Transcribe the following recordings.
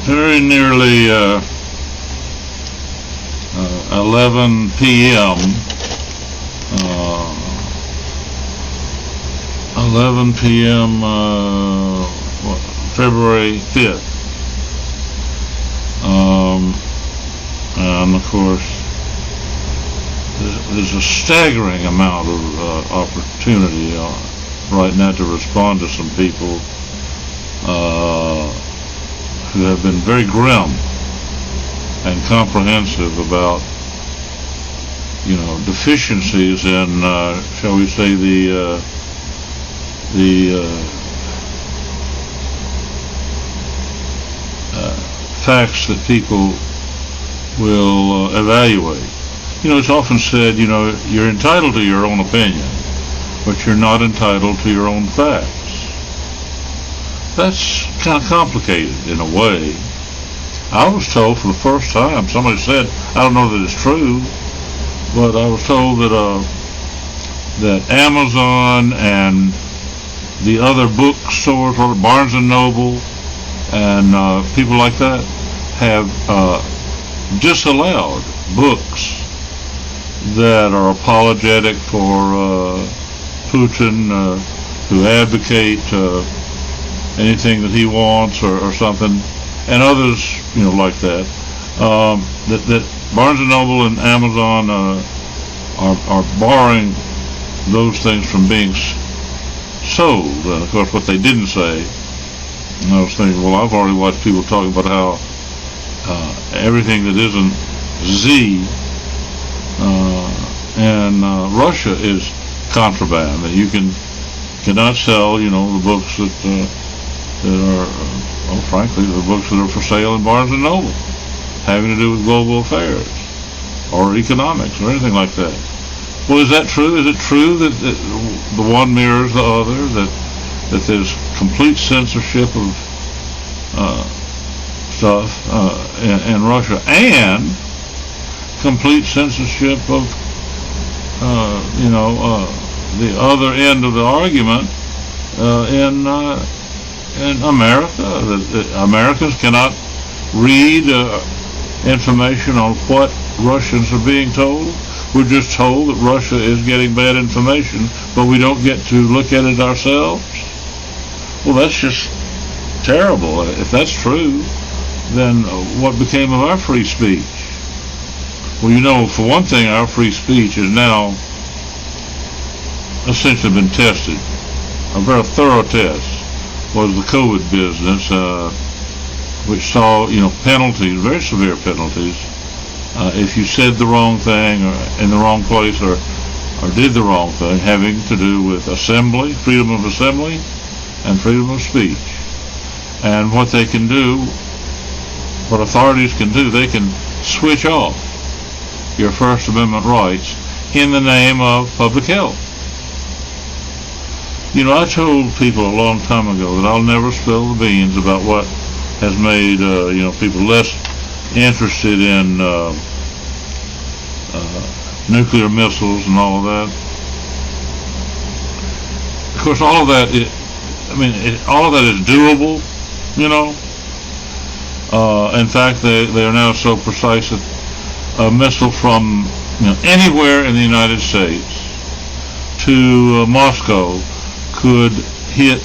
very nearly 11 p.m. 11 p.m. February 5th. And of course, there's a staggering amount of opportunity right now to respond to some people who have been very grim and comprehensive about, deficiencies in, shall we say, the facts that people will evaluate. It's often said, you're entitled to your own opinion, but you're not entitled to your own facts. That's kind of complicated in a way. I was told for the first time, somebody said, I don't know that it's true, but I was told that Amazon and the other bookstores, Barnes and Noble, and people like that, have disallowed books that are apologetic for Putin, who advocate anything that he wants or something, and others, like that. That Barnes and Noble and Amazon are barring those things from being sold. And of course, what they didn't say, and I was thinking, well, I've already watched people talk about how everything that isn't Z and Russia is contraband, that you cannot sell, the books that are, frankly, the books that are for sale in Barnes and Noble, having to do with global affairs or economics or anything like that. Well, is that true? Is it true that the one mirrors the other, that there's complete censorship of stuff in Russia, and complete censorship of the other end of the argument in America, that Americans cannot read information on what Russians are being told? We're just told that Russia is getting bad information, but we don't get to look at it ourselves? Well, that's just terrible. If that's true, then what became of our free speech? Well, for one thing, our free speech is now essentially been tested. A very thorough test was the COVID business, which saw, penalties, very severe penalties, if you said the wrong thing or in the wrong place or did the wrong thing, having to do with assembly, freedom of assembly, and freedom of speech. And what they can do, what authorities can do, they can switch off your First Amendment rights in the name of public health. I told people a long time ago that I'll never spill the beans about what has made, people less interested in nuclear missiles and all of that. Of course, all of that is, all of that is doable, in fact, they are now so precise that a missile from anywhere in the United States to Moscow could hit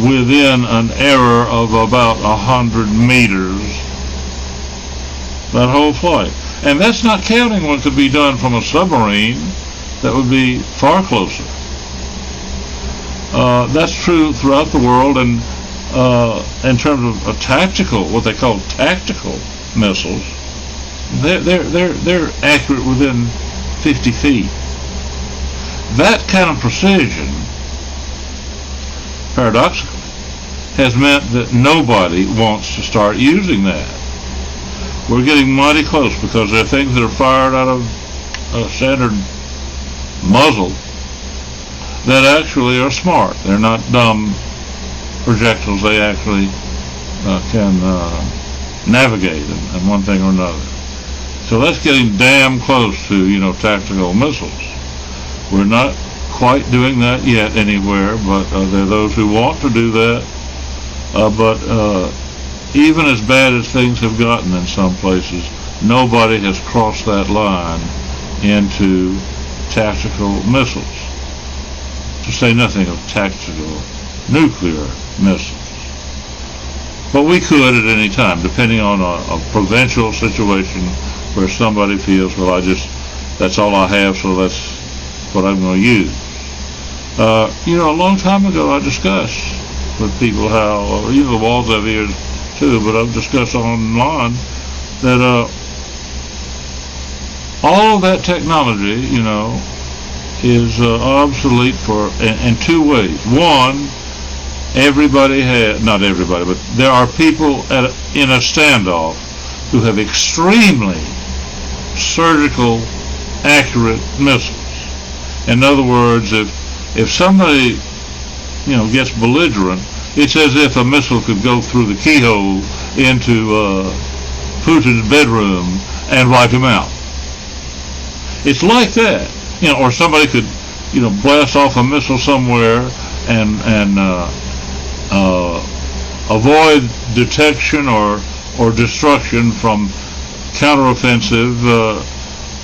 within an error of about 100 meters, that whole flight. And that's not counting what could be done from a submarine that would be far closer. That's true throughout the world, and in terms of tactical, what they call tactical missiles, they're accurate within 50 feet. That kind of precision, paradoxically, has meant that nobody wants to start using that. We're getting mighty close because there are things that are fired out of a standard muzzle that actually are smart. They're not dumb projectiles. They actually can navigate in one thing or another. So that's getting damn close to, tactical missiles. We're not quite doing that yet anywhere, but there are those who want to do that. But even as bad as things have gotten in some places, nobody has crossed that line into tactical missiles, to say nothing of tactical nuclear missiles. But we could at any time, depending on a provincial situation where somebody feels, well, that's all I have, so that's what I'm going to use. A long time ago I discussed with people how, the walls have ears too, but I've discussed online that all of that technology, is obsolete in two ways. One, not everybody, but there are people in a standoff who have extremely surgical, accurate missiles. In other words, if somebody, gets belligerent, it's as if a missile could go through the keyhole into Putin's bedroom and wipe him out. It's like that, or somebody could, blast off a missile somewhere and avoid detection or destruction from counteroffensive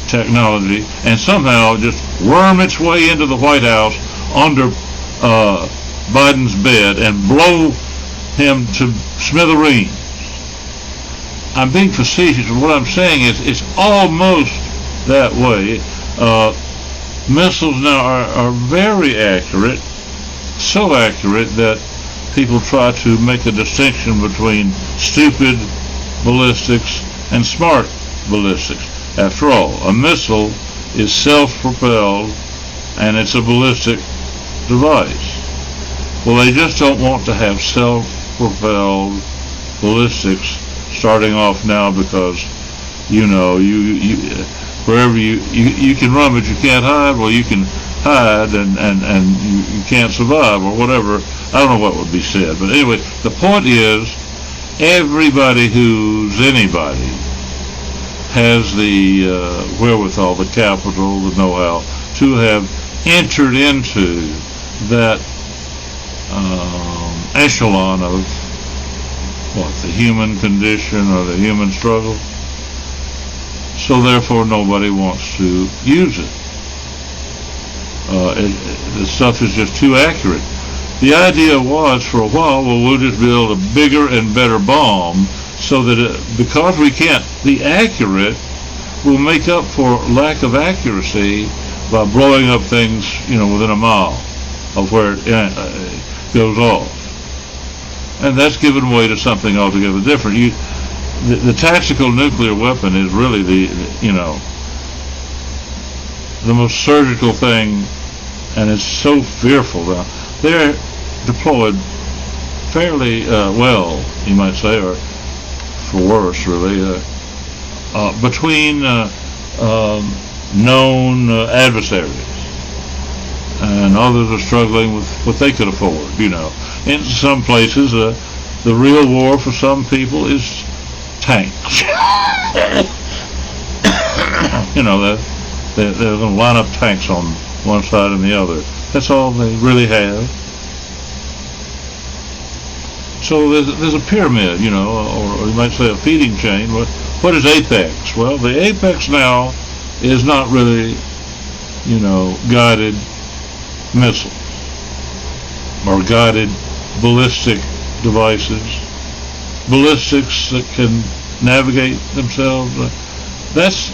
technology, and somehow just worm its way into the White House under Biden's bed and blow him to smithereens. I'm being facetious, but what I'm saying is it's almost that way. Missiles now are very accurate, so accurate that people try to make a distinction between stupid ballistics and smart ballistics. After all, a missile is self-propelled and it's a ballistic device. Well, they just don't want to have self-propelled ballistics starting off now because, wherever you can run but you can't hide. Well, you can hide and you can't survive or whatever. I don't know what would be said. But anyway, the point is everybody who's anybody has the wherewithal, the capital, the know-how to have entered into that echelon of the human condition or the human struggle. So therefore nobody wants to use it. The stuff is just too accurate. The idea was for a while, we'll just build a bigger and better bomb so that because we can't be accurate, we'll make up for lack of accuracy by blowing up things, within a mile of where it goes off. And that's given way to something altogether different. The tactical nuclear weapon is really the most surgical thing, and it's so fearful. They're deployed fairly well, you might say, or for worse, really, between known adversaries, and others are struggling with what they could afford. In some places, the real war for some people is tanks. They're going to line up tanks on one side and the other. That's all they really have. So there's a pyramid, or you might say a feeding chain. What is apex? Well, the apex now is not really, guided missiles or guided ballistic devices, ballistics that can navigate themselves. That's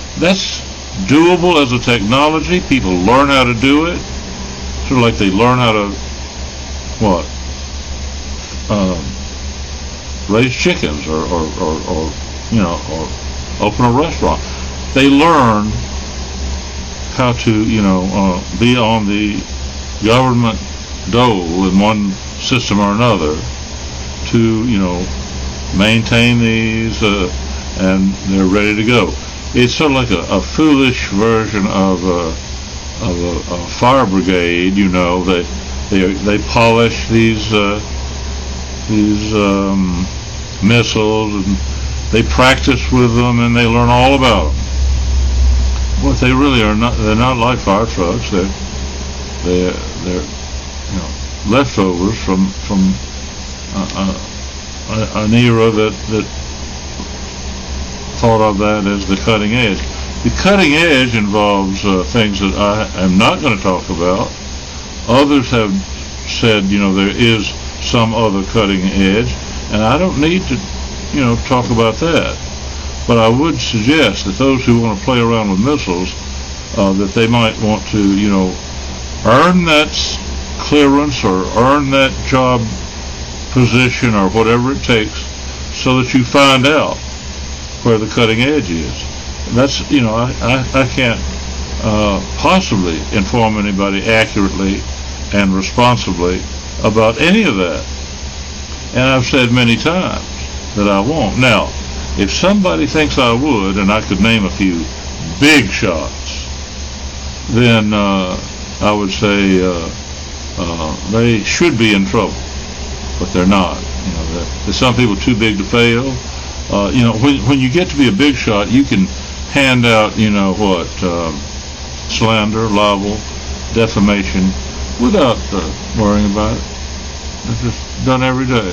doable as a technology. People learn how to do it, sort of like they learn how to raise chickens or open a restaurant. They learn how to be on the government dole in one system or another to maintain these and they're ready to go. It's sort of like a foolish version of a fire brigade. They polish these missiles and they practice with them and they learn all about them. What they really are they're not like fire trucks. They're leftovers from an era that thought of that as the cutting edge. The cutting edge involves things that I am not going to talk about. Others have said, there is some other cutting edge, and I don't need to, talk about that. But I would suggest that those who want to play around with missiles, that they might want to, earn that clearance or earn that job position or whatever it takes, so that you find out where the cutting edge is. That's, I can't possibly inform anybody accurately and responsibly about any of that. And I've said many times that I won't. Now, if somebody thinks I would, and I could name a few big shots, then I would say they should be in trouble, but they're not. There's some people too big to fail. When you get to be a big shot, you can hand out, slander, libel, defamation, without worrying about it. It's just done every day.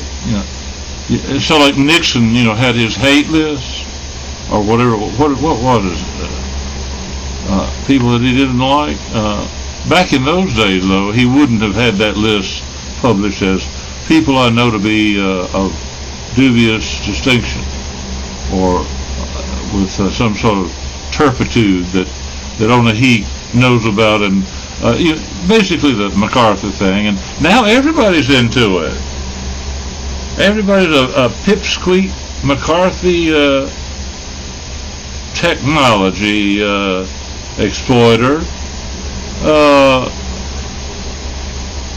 It's so like Nixon, had his hate list or whatever. What was it? People that he didn't like. Back in those days, though, he wouldn't have had that list published as people I know to be of dubious distinction or with some sort of turpitude that only he knows about, and basically the MacArthur thing. And now everybody's into it. Everybody's a pipsqueak McCarthy technology exploiter.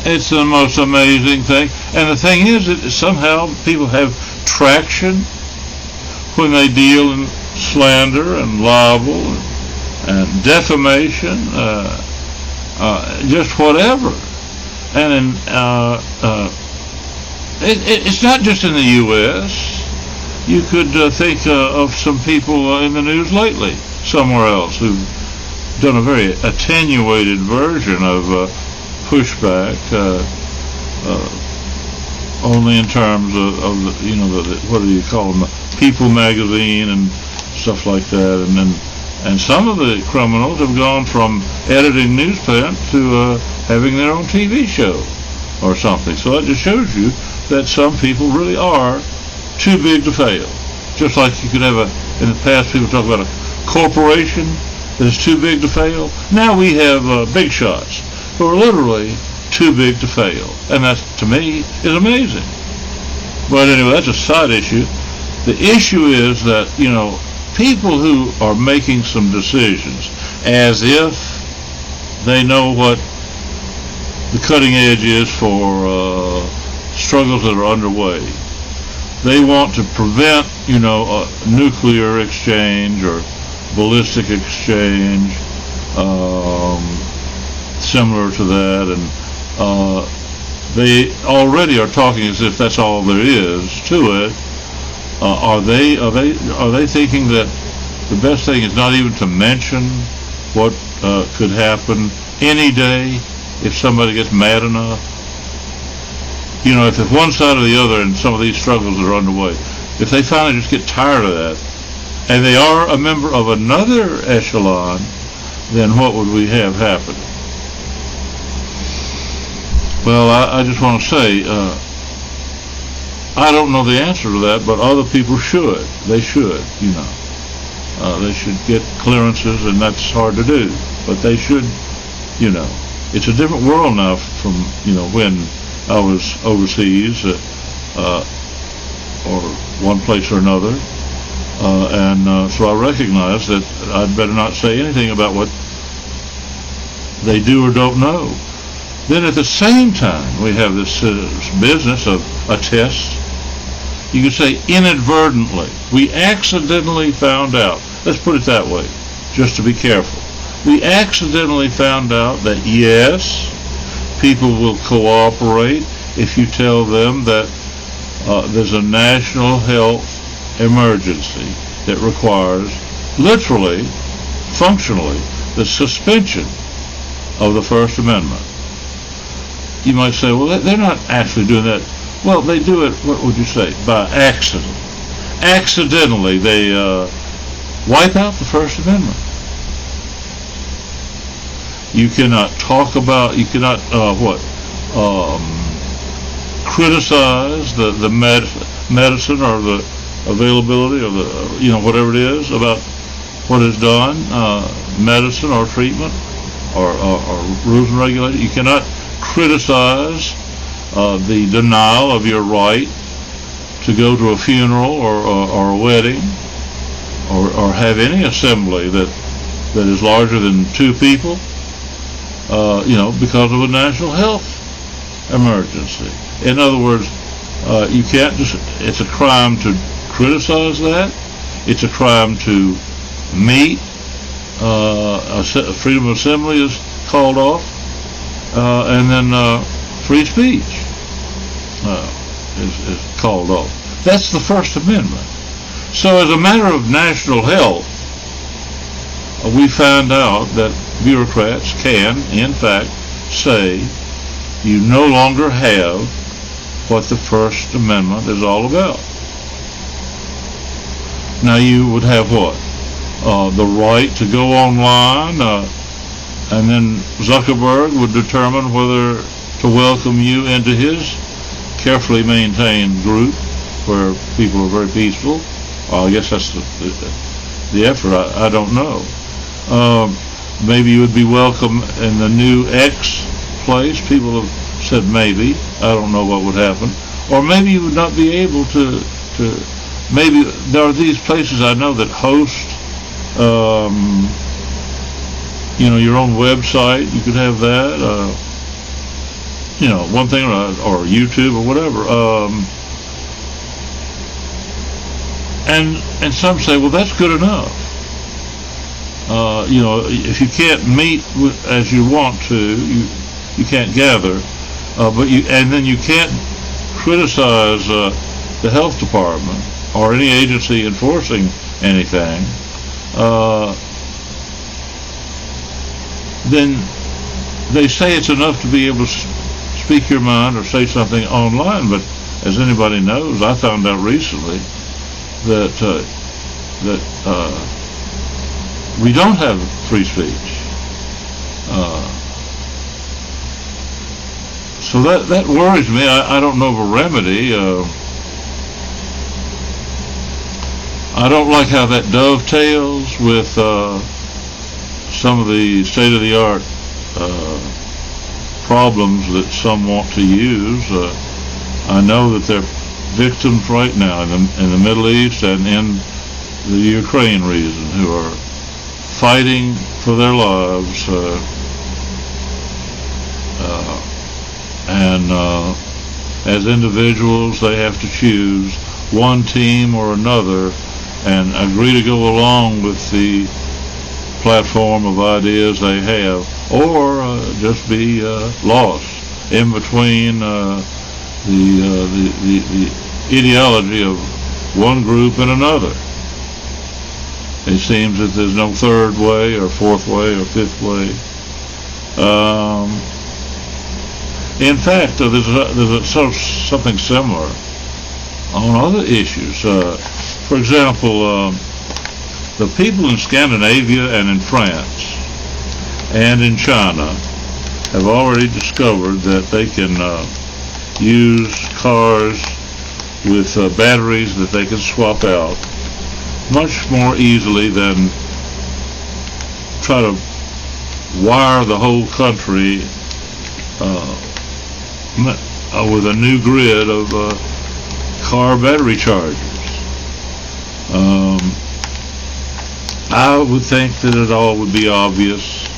It's the most amazing thing. And the thing is that somehow people have traction when they deal in slander and libel and defamation, just whatever. And it's not just in the U.S. You could think of some people in the news lately, somewhere else, who've done a very attenuated version of pushback, only in terms of what do you call them, People magazine and stuff like that, and some of the criminals have gone from editing newsprint to having their own TV show or something. So that just shows you that some people really are too big to fail. Just like you could have in the past, people talk about a corporation that is too big to fail. Now we have big shots who are literally too big to fail. And that, to me, is amazing. But anyway, that's a side issue. The issue is that, people who are making some decisions as if they know what the cutting edge is for struggles that are underway. They want to prevent, a nuclear exchange or ballistic exchange, similar to that, and they already are talking as if that's all there is to it. Are they thinking that the best thing is not even to mention what could happen any day if somebody gets mad enough? If it's one side or the other in some of these struggles that are underway, if they finally just get tired of that, and they are a member of another echelon, then what would we have happen? Well, I just want to say, I don't know the answer to that, but other people should. They should, They should get clearances, and that's hard to do. But they should, It's a different world now from, when I was overseas, or one place or another. So I recognize that I'd better not say anything about what they do or don't know. Then at the same time, we have this business of a test. You could say inadvertently. We accidentally found out. Let's put it that way, just to be careful. We accidentally found out that, yes, people will cooperate if you tell them that there's a national health emergency that requires, literally, functionally, the suspension of the First Amendment. you might say, well, they're not actually doing that. Well, they do it, what would you say, by accident. Accidentally, they wipe out the First Amendment. You cannot talk about, you cannot, criticize the medicine or the availability or the, whatever it is about what is done, medicine or treatment or rules and regulations. You cannot criticize the denial of your right to go to a funeral or a wedding or have any assembly that is larger than 2 people, because of a national health emergency. In other words, you can't just, it's a crime to criticize that. It's a crime to meet. Freedom of assembly is called off. And then free speech is called off. That's the First Amendment. So as a matter of national health, we found out that bureaucrats can, in fact, say you no longer have what the First Amendment is all about. Now you would have what? The right to go online, and then Zuckerberg would determine whether to welcome you into his carefully maintained group where people are very peaceful. Well, I guess that's the effort. I don't know. Maybe you would be welcome in the new X place. People have said maybe. I don't know what would happen. Or maybe you would not be able to maybe there are these places I know that host your own website. You could have that, one thing, or YouTube or whatever. And some say, well, that's good enough. If you can't meet as you want to, you can't gather, and then you can't criticize the health department or any agency enforcing anything. Then they say it's enough to be able to speak your mind or say something online. But as anybody knows, I found out recently that we don't have free speech. So that worries me. I don't know of a remedy. I don't like how that dovetails with some of the state-of-the-art problems that some want to use. I know that they're victims right now in the Middle East and in the Ukraine region who are fighting for their lives, and as individuals they have to choose one team or another and agree to go along with the platform of ideas they have, or just be lost in between the ideology of one group and another. It seems that there's no third way or fourth way or fifth way. In fact, there's something similar on other issues. For example, the people in Scandinavia and in France and in China have already discovered that they can use cars with batteries that they can swap out much more easily than try to wire the whole country with a new grid of car battery chargers. I would think that it all would be obvious.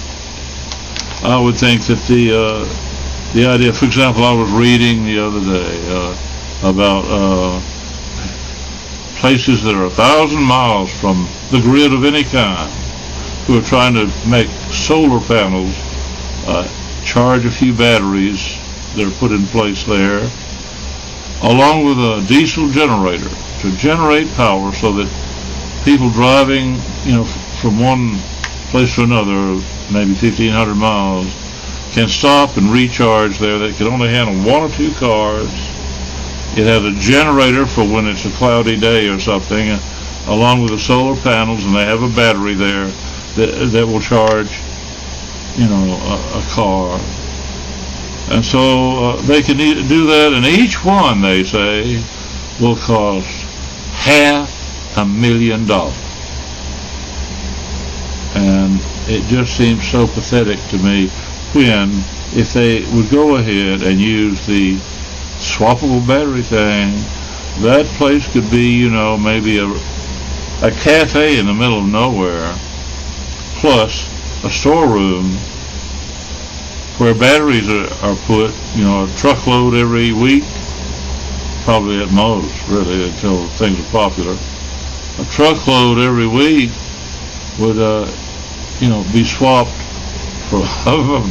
I would think that the idea, for example, I was reading the other day about places that are 1,000 miles from the grid of any kind who are trying to make solar panels charge a few batteries that are put in place there, along with a diesel generator to generate power so that people driving, from one place to another, maybe 1,500 miles, can stop and recharge there. That can only handle 1 or 2 cars. It has a generator for when it's a cloudy day or something, along with the solar panels, and they have a battery there that will charge, a car. And so they can do that, and each one, they say, will cost $500,000. And it just seems so pathetic to me when, if they would go ahead and use the swappable battery thing, that place could be, maybe a cafe in the middle of nowhere, plus a storeroom where batteries are put, a truckload every week, probably at most, really, until things are popular. A truckload every week would, be swapped for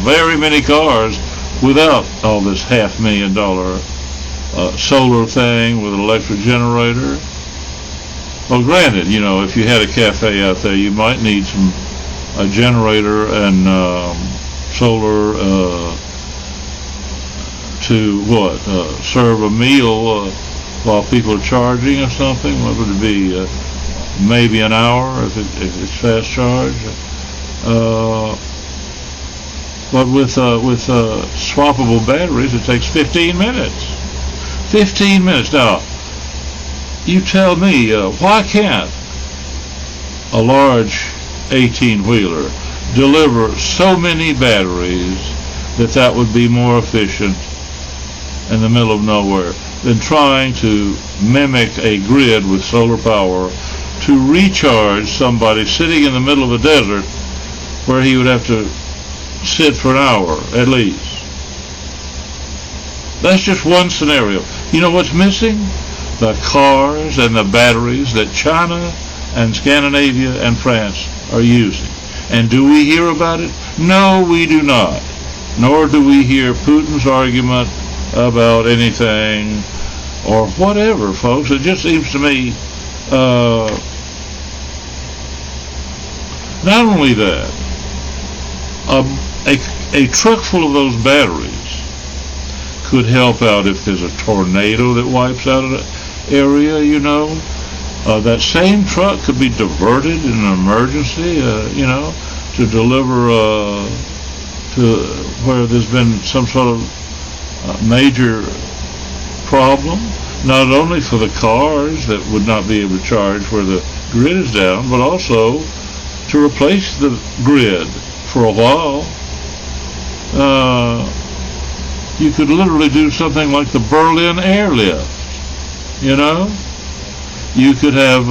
very many cars without all this $500,000 solar thing with an electric generator. Well, granted, if you had a cafe out there, you might need a generator and solar to serve a meal while people are charging or something. What would it be? Maybe an hour if it's fast charge. But with swappable batteries, it takes 15 minutes. 15 minutes. Now, you tell me, why can't a large 18-wheeler deliver so many batteries that would be more efficient in the middle of nowhere than trying to mimic a grid with solar power to recharge somebody sitting in the middle of a desert where he would have to sit for an hour at least. That's just one scenario. You know what's missing? The cars and the batteries that China and Scandinavia and France are using. And do we hear about it? No, we do not. Nor do we hear Putin's argument about anything or whatever, folks. It just seems to me, not only that, a truck full of those batteries could help out if there's a tornado that wipes out an area, that same truck could be diverted in an emergency, to deliver to where there's been some sort of major problem, not only for the cars that would not be able to charge where the grid is down, but also to replace the grid for a while. You could literally do something like the Berlin airlift. You could have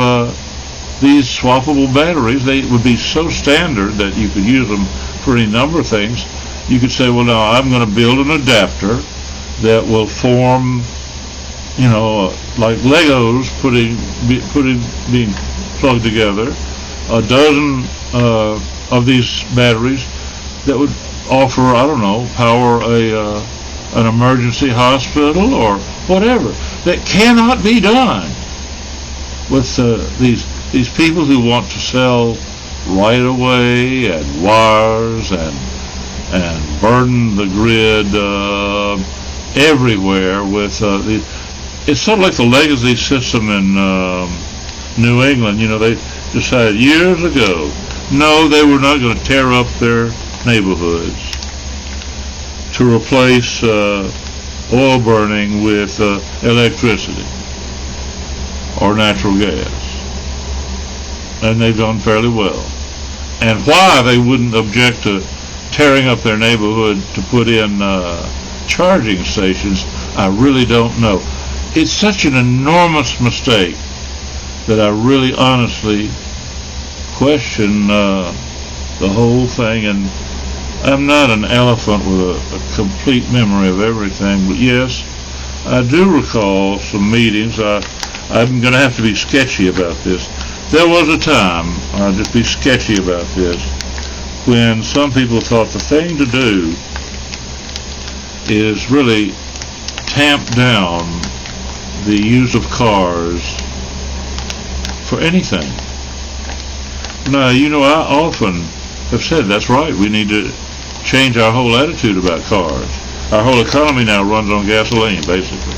these swappable batteries. They would be so standard that you could use them for any number of things. You could say, well, now I'm going to build an adapter that will form, like Legos being plugged together, a dozen of these batteries that would offer, power an emergency hospital or whatever. That cannot be done with these people who want to sell right away and wires and burden the grid everywhere with it's sort of like the legacy system in New England. They decided years ago, no, they were not going to tear up their neighborhoods to replace oil burning with electricity or natural gas. And they've done fairly well. And why they wouldn't object to tearing up their neighborhood to put in charging stations, I really don't know. It's such an enormous mistake that I really honestly question the whole thing. And I'm not an elephant with a complete memory of everything, but yes, I do recall some meetings. I'm going to have to be sketchy about this. There was a time, I'll just be sketchy about this, when some people thought the thing to do is really tamp down the use of cars for anything. Now, I often have said that's right. We need to change our whole attitude about cars. Our whole economy now runs on gasoline, basically,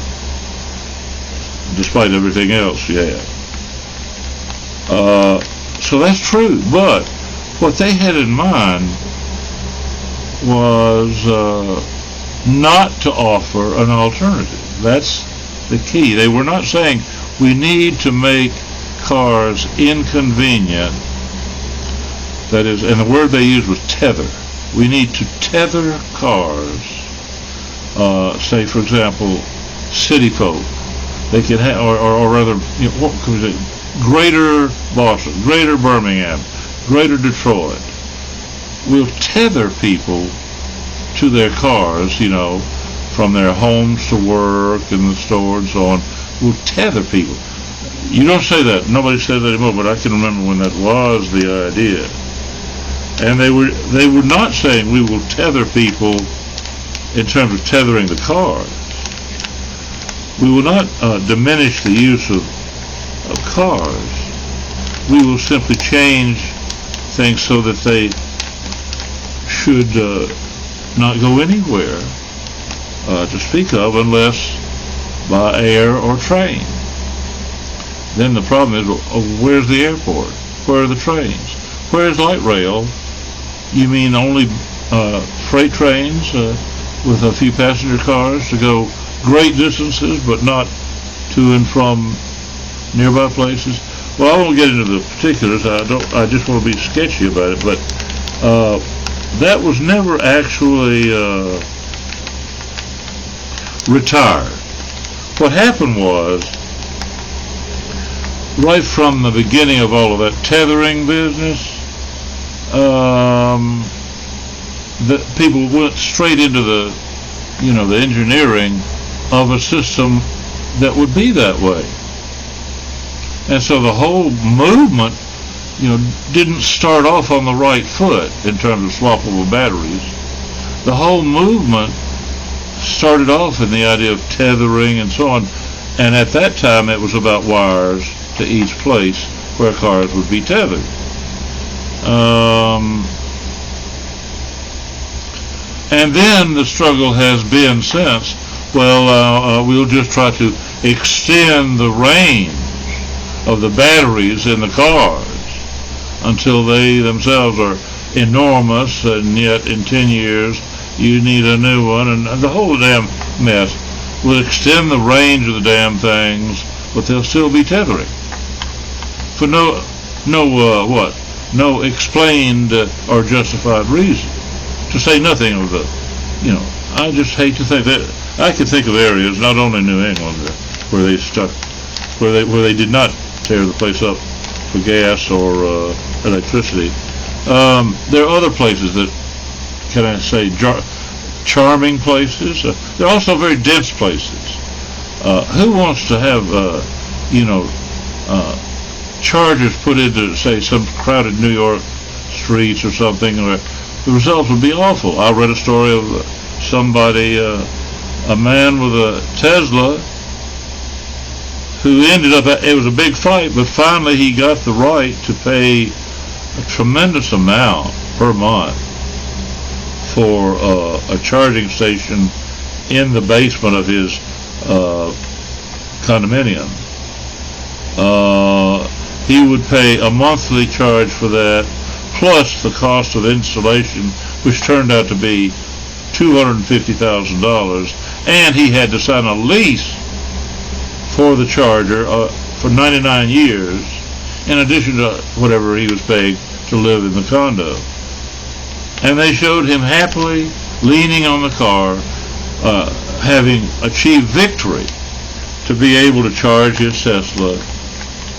despite everything else you have. So that's true, but what they had in mind was not to offer an alternative. That's the key. They were not saying we need to make cars inconvenient. That is, and the word they used was tether. We need to tether cars. Say, for example, city folk. They could have, or rather, what could we say? Greater Boston, Greater Birmingham, Greater Detroit. We'll tether people to their cars, from their homes to work and the store and so on. We'll tether people. You don't say that. Nobody says that anymore, but I can remember when that was the idea. And they were not saying we will tether people in terms of tethering the cars. We will not diminish the use of cars. We will simply change things so that they should not go anywhere to speak of unless by air or train. Then the problem is, where's the airport? Where are the trains? Where's light rail? You mean only freight trains with a few passenger cars to go great distances, but not to and from nearby places? Well, I won't get into the particulars. I just want to be sketchy about it. But that was never actually retired. What happened was, right from the beginning of all of that tethering business, the people went straight into the engineering of a system that would be that way. And so the whole movement, didn't start off on the right foot in terms of swappable batteries. The whole movement started off in the idea of tethering and so on. And at that time, it was about wires to each place where cars would be tethered. And then the struggle has been since, we'll just try to extend the range of the batteries in the cars until they themselves are enormous, and yet in 10 years you need a new one, and the whole damn mess. We'll extend the range of the damn things, but they'll still be tethering for no explained or justified reason. To say nothing of the, I just hate to think that I could think of areas, not only New England, where they did not tear the place up for gas or electricity. There are other places that, can I say, charming places. There are also very dense places. Who wants to have, chargers put into, say, some crowded New York streets or something, where the results would be awful. I read a story of somebody, a man with a Tesla, who ended up, it was a big fight, but finally he got the right to pay a tremendous amount per month for a charging station in the basement of his condominium. He would pay a monthly charge for that, plus the cost of installation, which turned out to be $250,000, and he had to sign a lease for the charger for 99 years, in addition to whatever he was paying to live in the condo. And they showed him happily leaning on the car, having achieved victory to be able to charge his Tesla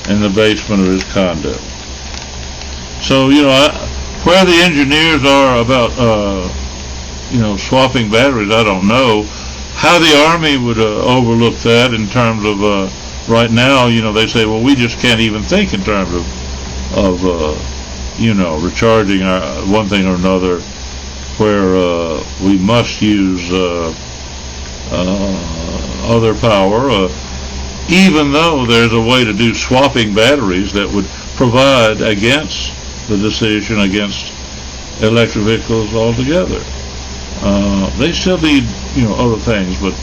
in the basement of his condo. So, where the engineers are about, swapping batteries, I don't know. How the Army would overlook that in terms of, right now, they say, well, we just can't even think in terms of recharging our one thing or another, where we must use other power, even though there's a way to do swapping batteries that would provide against the decision against electric vehicles altogether. They still need, other things, but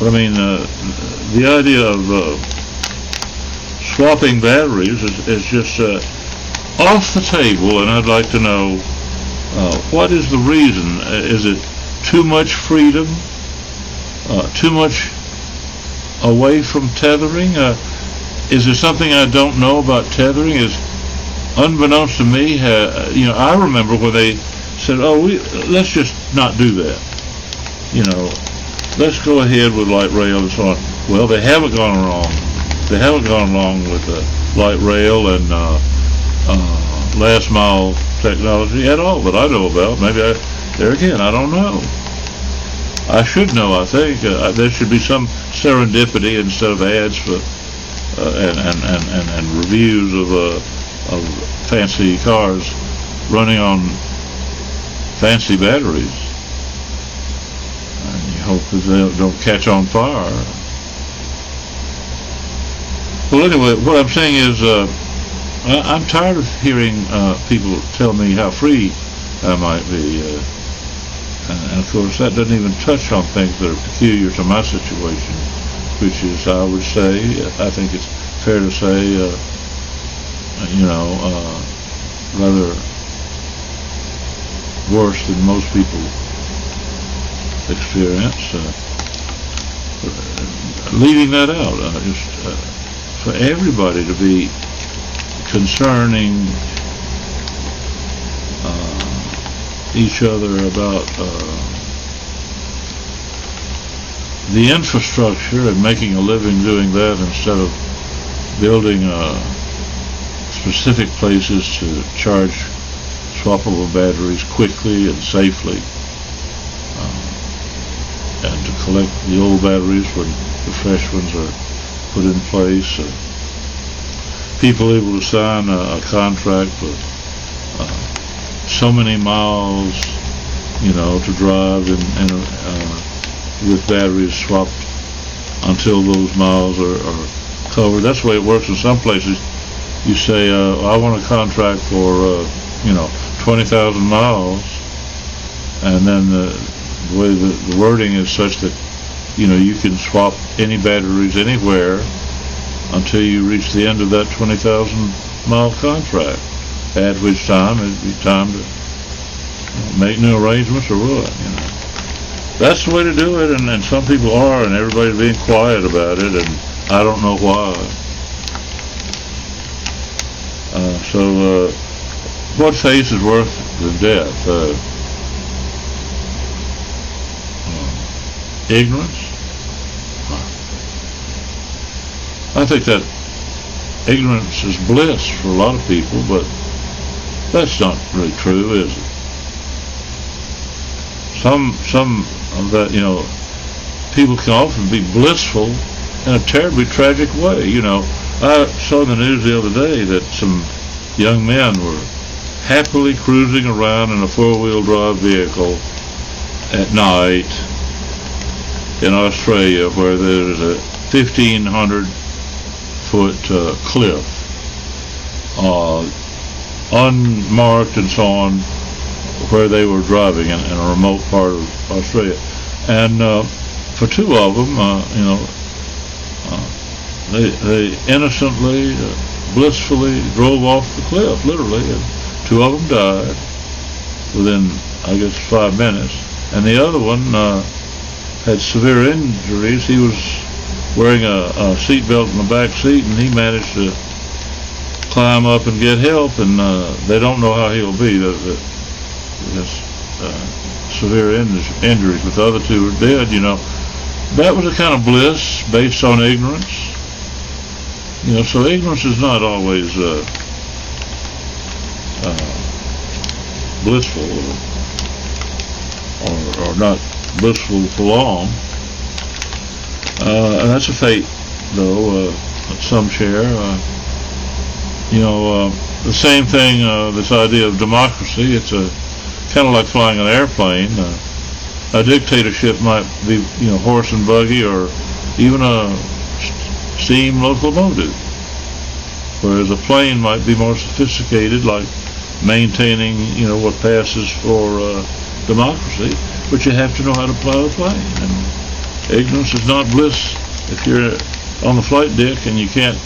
I mean, the idea of swapping batteries is just off the table, and I'd like to know what is the reason? Is it too much freedom? Too much away from tethering? Is there something I don't know about tethering? Is unbeknownst to me, I remember when they said, let's just not do that. Let's go ahead with light rail and so on. Well, they haven't gone wrong. They haven't gone along with light rail and last mile technology at all that I know about. Maybe there again, I don't know. I should know. I think there should be some serendipity instead of ads for and reviews of fancy cars running on fancy batteries. And you hope that they don't catch on fire. Well, anyway, what I'm saying is I'm tired of hearing people tell me how free I might be. And of course, that doesn't even touch on things that are peculiar to my situation, which is, I would say, I think it's fair to say, rather worse than most people experience. Leaving that out, just for everybody to be concerning each other about the infrastructure and making a living doing that instead of building specific places to charge swappable batteries quickly and safely, and to collect the old batteries when the fresh ones are put in place. People able to sign a contract with so many miles, to drive and with batteries swapped until those miles are covered. That's the way it works in some places. You say, I want a contract for, 20,000 miles, and then the way the wording is such that, you can swap any batteries anywhere until you reach the end of that 20,000 mile contract, at which time it'd be time to make new arrangements or what, That's the way to do it, and some people are, and everybody's being quiet about it, and I don't know why. So what faith is worth than death? Ignorance? I think that ignorance is bliss for a lot of people, but that's not really true, is it? Some of that, people can often be blissful in a terribly tragic way. I saw in the news the other day that some young men were happily cruising around in a four-wheel drive vehicle at night in Australia, where there's a 1,500-foot cliff, unmarked and so on, where they were driving in a remote part of Australia. And for two of them, they innocently, blissfully drove off the cliff, literally, and two of them died within, 5 minutes. And the other one had severe injuries. He was wearing a seatbelt in the back seat, and he managed to climb up and get help, and they don't know how he'll be. Severe injuries, but the other two are dead. That was a kind of bliss based on ignorance. So ignorance is not always blissful, or not blissful for long. And that's a fate, though, that some share. The same thing, this idea of democracy, it's kind of like flying an airplane. A dictatorship might be, horse and buggy, or even a steam locomotive, whereas a plane might be more sophisticated, like maintaining, what passes for democracy. But you have to know how to plow the plane. And ignorance is not bliss. If you're on the flight deck and you can't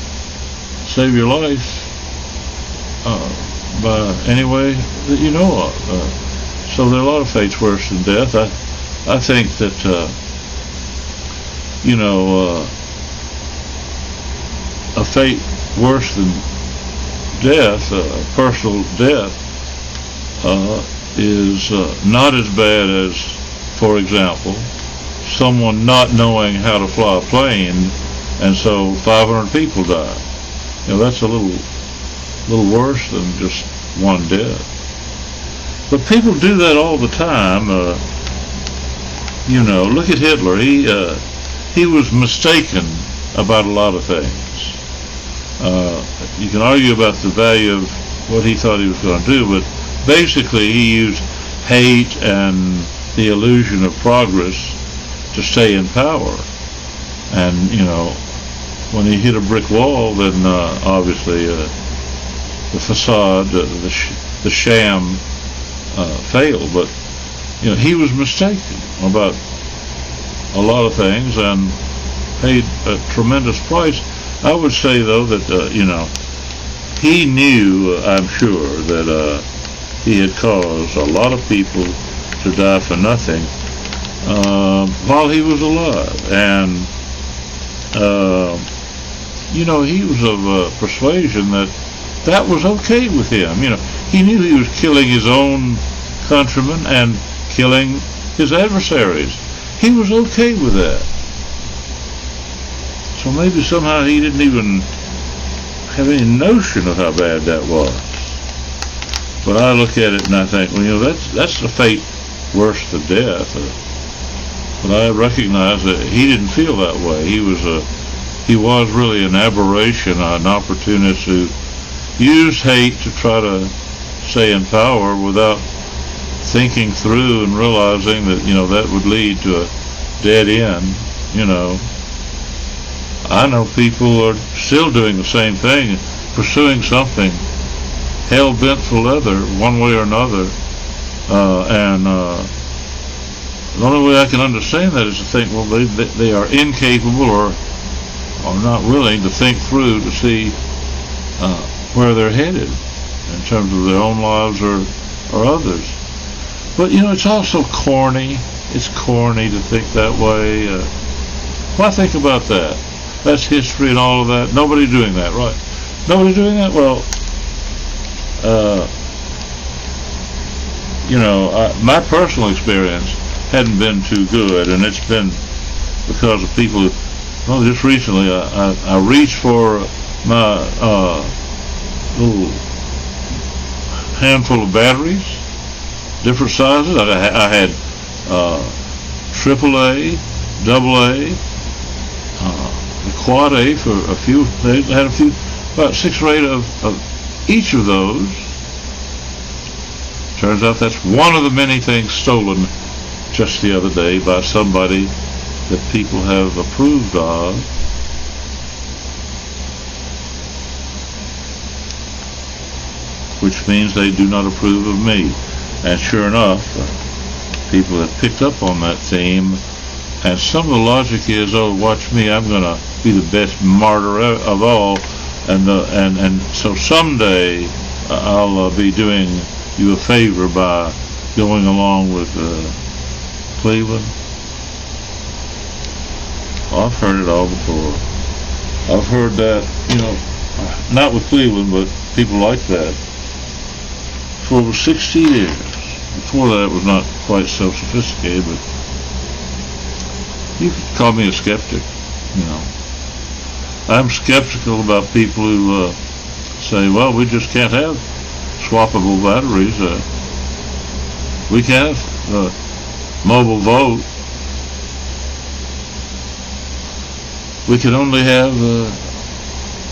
save your life by any way that you know of. So there are a lot of fates worse than death. I think that, a fate worse than death, personal death, is not as bad as, for example, someone not knowing how to fly a plane, and so 500 people die. That's a little worse than just one death. But people do that all the time. Look at Hitler. He was mistaken about a lot of things. You can argue about the value of what he thought he was going to do, but basically he used hate and the illusion of progress to stay in power. And, when he hit a brick wall, then obviously the facade, the sham failed. But, he was mistaken about a lot of things and paid a tremendous price. I would say, though, that, he knew, I'm sure, that he had caused a lot of people to die for nothing while he was alive. And, he was of persuasion that was okay with him. He knew he was killing his own countrymen and killing his adversaries. He was okay with that. So maybe somehow he didn't even have any notion of how bad that was. But I look at it and I think, that's a fate worse than death. But I recognize that he didn't feel that way. He was really an aberration, an opportunist who used hate to try to stay in power without thinking through and realizing that, that would lead to a dead end. I know people are still doing the same thing, pursuing something hell-bent for leather one way or another, and the only way I can understand that is to think, well, they are incapable or not willing to think through to see where they're headed in terms of their own lives or others. But, it's also corny. It's corny to think that way. Why think about that? That's history and all of that. Nobody's doing that, right? Nobody's doing that? Well, my personal experience hadn't been too good, and it's been because of people who, just recently I reached for my little handful of batteries, different sizes. I had AAA, AA, the quad A for a few. They had about 6 or 8 of each of those. Turns out that's one of the many things stolen just the other day by somebody that people have approved of. Which means they do not approve of me. And sure enough, people have picked up on that theme. And some of the logic is, watch me, I'm going to be the best martyr of all. And so someday I'll be doing you a favor by going along with Cleveland. Well, I've heard it all before. I've heard that, not with Cleveland, but people like that for over 60 years. Before that, it was not quite so sophisticated, but you could call me a skeptic, I'm skeptical about people who say, well, we just can't have swappable batteries. We can't have mobile vote. We can only have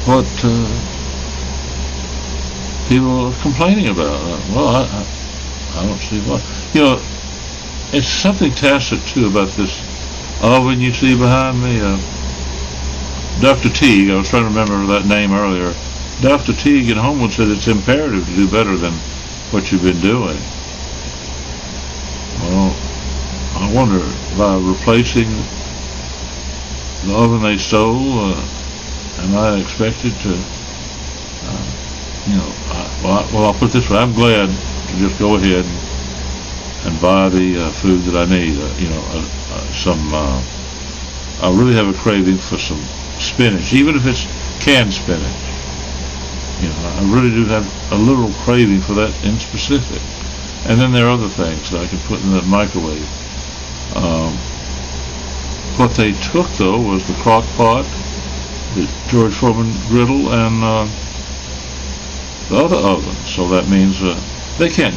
what people are complaining about. Well, I don't see why. It's something tacit, too, about this oven you see behind me. Dr. Teague, I was trying to remember that name earlier. Dr. Teague in Homewood said it's imperative to do better than what you've been doing. Well, I wonder, by replacing the oven they stole, am I expected to, I'll put it this way, I'm glad to just go ahead and buy the food that I need. I really have a craving for some spinach, even if it's canned spinach. I really do have a little craving for that in specific. And then there are other things that I can put in the microwave. What they took, though, was the crock pot, the George Foreman griddle, and the other oven. So that means they can't,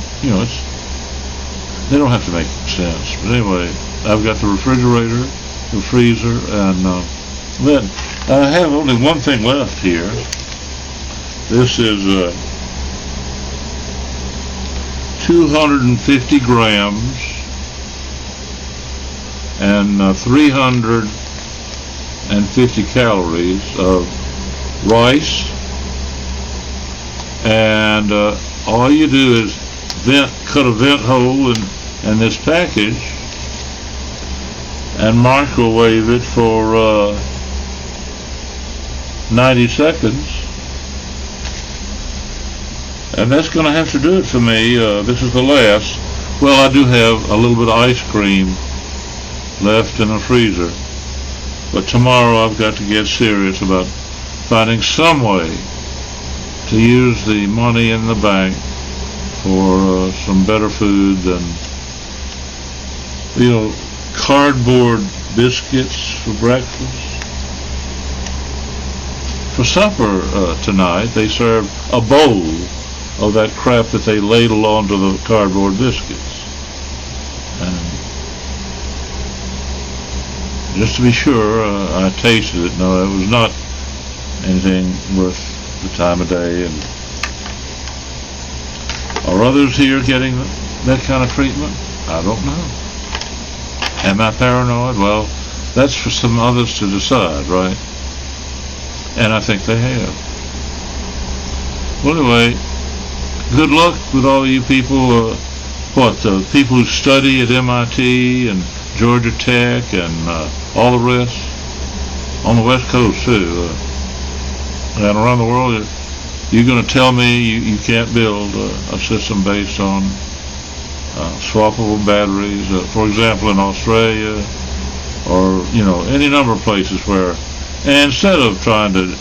they don't have to make sense. But anyway, I've got the refrigerator, the freezer, and then I have only one thing left here. This is 250 grams and 350 calories of rice, and all you do is cut a vent hole in this package and microwave it for 90 seconds. And that's going to have to do it for me. This is the last. Well, I do have a little bit of ice cream left in the freezer. But tomorrow I've got to get serious about finding some way to use the money in the bank for some better food than, cardboard biscuits for breakfast. For supper tonight, they serve a bowl of that crap that they ladle onto the cardboard biscuits. And just to be sure, I tasted it. No, it was not anything worth the time of day. And are others here getting that kind of treatment? I don't know. Am I paranoid? Well, that's for some others to decide, right? And I think they have. Well, anyway, good luck with all you people, people who study at MIT and Georgia Tech and all the rest, on the West Coast too, and around the world. You're going to tell me you can't build a system based on swappable batteries, for example, in Australia, or any number of places where, and instead of trying to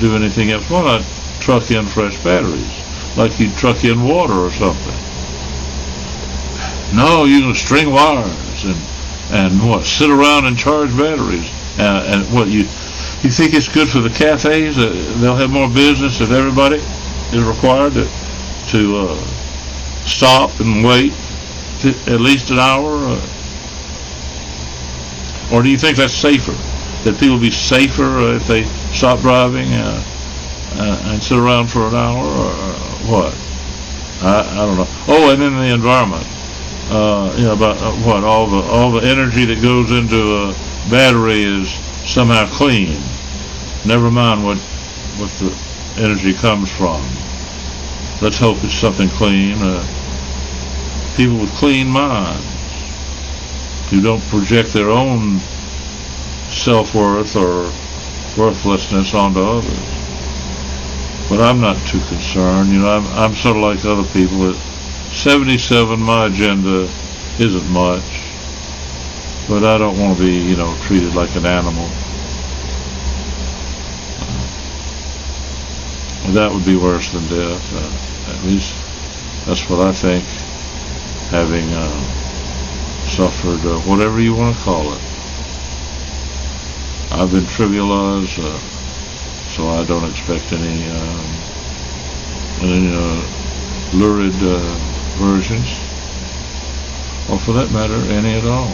do anything else, why not truck in fresh batteries, like you truck in water or something? No, you're going to string wires and sit around and charge batteries, and what you think it's good for the cafes? They'll have more business if everybody is required to stop and wait at least an hour? Or do you think that's safer? That people will be safer if they stop driving and sit around for an hour, or what? I don't know. Oh, and then the environment. About what all the energy that goes into a battery is somehow clean. Never mind what the energy comes from. Let's hope it's something clean. People with clean minds who don't project their own self-worth or worthlessness onto others. But I'm not too concerned. I'm sort of like other people. At 77, my agenda isn't much, but I don't want to be, treated like an animal. That would be worse than death. At least that's what I think, having suffered whatever you want to call it. I've been trivialized, so I don't expect any lurid versions, or for that matter, any at all.